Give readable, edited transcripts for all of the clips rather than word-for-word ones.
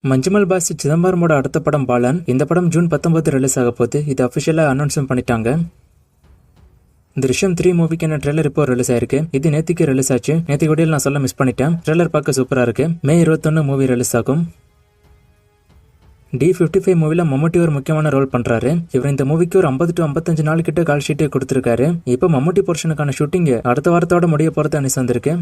Manjummel pass சிதம்பரமோட அடுத்த படம் பாலன். இந்த படம் ஜூன் 19 ரிலீஸ் ஆக போகுது. இது அஃபிஷியலாக அனௌன்ஸும் பண்ணிட்டாங்க. திருஷ்யம் 3 மூவிக்கான ட்ரெய்லர் இப்போ ரிலீஸ் ஆயிருக்கு. இது நேத்திக்கு ரிலீஸ் ஆச்சு. நேற்று வீடியோவில் நான் சொல்ல மிஸ் பண்ணிட்டேன். ட்ரெய்லர் பார்க்க சூப்பராக இருக்கு. மே 21 மூவி ரிலீஸ் ஆகும். D55 மூவில மம்முட்டி ஒரு முக்கியமான ரோல் பண்றாரு. இவர் இந்த மூவிக்கு ஒரு 50 to 55 நாள் கிட்ட கால் ஷீட்டே கொடுத்திருக்காரு. இப்போ மம்முட்டி போர்ஷனுக்கான ஷூட்டிங் அடுத்த வாரத்தோட முடிய போறது அனிஸ் வந்திருக்கு.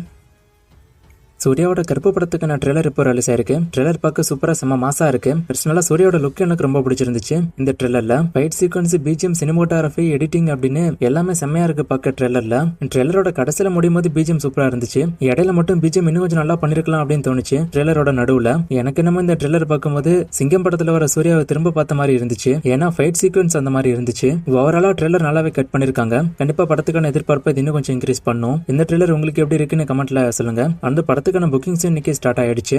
சூர்யாவோட கருப்பு படத்துக்கான ட்ரெய்லர் இப்போ ரிலீஸ் ஆயிருக்கு. ட்ரெய்லர் பார்க்க சூப்பரா செம்ம மாசா இருக்கு. பர்சனலா சூர்யாவோட லுக் எனக்கு ரொம்ப பிடிச்சிருந்துச்சு. இந்த ட்ரெய்லர்ல fight sequence, BGM, cinematography, editing அப்படின்னு எல்லாமே செம்மையா இருக்கு பார்க்க ட்ரெய்லர்ல. ட்ரெய்லரோட கடைசியில முடியும் போது பிஜிஎம் சூப்பரா இருந்துச்சு. இடையில மட்டும் பிஜிஎம் இன்னும் கொஞ்சம் நல்லா பண்ணிருக்கலாம் அப்படின்னு தோணுச்சு ட்ரெய்லரோட நடுவுல. எனக்கு என்னமோ இந்த ட்ரெய்லர் பார்க்கும்போது சிங்கம் படத்துல வர சூர்யாவை திரும்ப பார்த்த மாதிரி இருந்துச்சு. ஏன்னா ஃபைட் சீக்வன்ஸ் அந்த மாதிரி இருந்துச்சு. ஓவராலா ட்ரெய்லர் நல்லாவே கட் பண்ணிருக்காங்க. கண்டிப்பா படத்துக்கான எதிர்பார்ப்பை இன்னும் கொஞ்சம் இன்க்ரீஸ் பண்ணும். இந்த ட்ரெய்லர் உங்களுக்கு எப்படி இருக்குன்னு கமெண்ட்ல சொல்லுங்க. அந்த படத்துக்கான புக்கிங்ஸ் இன்னைக்கு ஸ்டார்ட் ஆயிடுச்சு.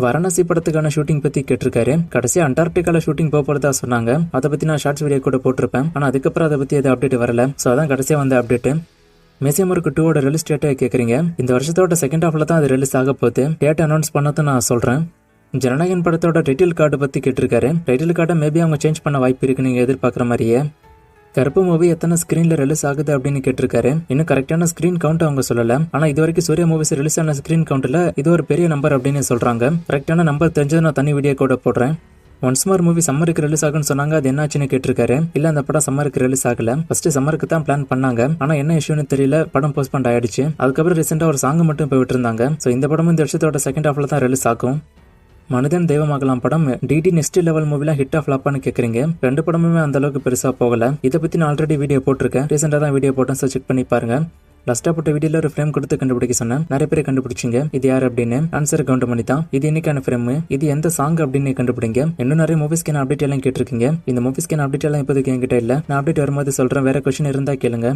வாரணாசி படத்துக்கான ஷூட்டிங் பத்தி கேட்டிருக்காரு. கடைசியா அண்டார்டிகால ஷூட்டிங் போறதா சொன்னாங்க. அதை பத்தி நான் ஷார்ட்ஸ் வீடியோ கூட போட்டிருப்பேன். ஆனா அதுக்கப்புறம் அதை பத்தி எது அப்டேட் வரல. சோ அதான் கடைசியா வந்த அப்டேட். மீசியமுருக்கு 2 ரிலீஸ் டேட்டை கேக்குறீங்க. இந்த வருஷத்தோட செகண்ட் ஹாஃப்ல தான் அது ரிலீஸ் ஆக போகுது. டேட் அனௌன்ஸ் பண்ணது நான் சொல்றேன். ஜனநாயகன் படத்தோட டைட்டில் கார்டு பத்தி கேட்டிருக்காரு. டைட்டில் கார்டை மேபி அவங்க சேஞ்ச் பண்ண வாய்ப்பு இருக்கு நீங்க எதிர்பார்க்குற மாதிரியே. கருப்பு மூவி எத்தனை ஸ்கிரீன்ல ரிலீஸ் ஆகுது அப்படின்னு கேட்டிருக்காரு. இன்னும் கரெக்டான ஸ்கிரீன் கவுண்ட் அவங்க சொல்லல. ஆனா இது வரைக்கும் சூர்யா மூவிஸ் ரிலீஸ் ஆன ஸ்கிரீன் கவுண்ட்ல இது ஒரு பெரிய நம்பர் அப்படின்னு சொல்றாங்க. கரெக்டான நம்பர் தெரிஞ்சது நான் தனி வீடியோ கூட போடுறேன். ஒன்ஸ் மோர் மூவி சம்மருக்கு ரிலீஸ் ஆகுன்னு சொன்னாங்க. அது என்னாச்சுன்னு கேட்டிருக்காரு. இல்ல அந்த படம் சம்மருக்கு ரிலீஸ் ஆகல. ஃபர்ஸ்ட் சம்மருக்கு தான் பிளான் பண்ணாங்க. ஆனா என்ன இஷ்யூன்னு தெரியல, படம் போஸ்ட்போன் ஆயிடுச்சு. அதுக்கப்புறம் ரீசெண்டா ஒரு சாங் மட்டும் போய் விட்டுருந்தாங்க. சோ இந்த படமும் இந்த வருஷத்தோட செகண்ட் ஹாஃப்ல தான் ரிலீஸ் ஆகும். மனிதன் தெய்வமாகலாம் படம் டிடி நெக்ஸ்ட் லெவல் மூவில ஹிட் ஆஃப் ஃபிளாப்னு கேக்குறீங்க. 2 படமுமே அந்த அளவுக்கு பெருசா போகல. இதை பத்தி நான் ஆல்ரெடி வீடியோ போட்டிருக்கேன். ரீசெண்டா தான் வீடியோ போட்டேன். சோ செக் பண்ணி பாருங்க. லாஸ்டா போட்ட வீடியோல ஒரு ஃப்ரேம் கொடுத்து கண்டுபிடிக்க சொன்னேன். நிறைய பேர் கண்டுபிடிச்சிங்க. இது யார் அப்படின்னு. ஆன்சர் கவுண்ட் பண்ணி தான். இது இன்னைக்கான ஃப்ரேம், இது எந்த சாங் அப்படின்னு கண்டுபிடிங்க. இன்னும் நிறைய மூவிஸ்க்கான அப்டேட் எல்லாம் கேட்டிருக்கீங்க. இந்த மூவிஸ்க்கான அப்டேட் எல்லாம் இப்போதைக்கு என்கிட்ட இல்ல. நான் அப்டேட் வரும்போது சொல்றேன். வேற கொஸ்டின் இருந்தா கேளுங்க.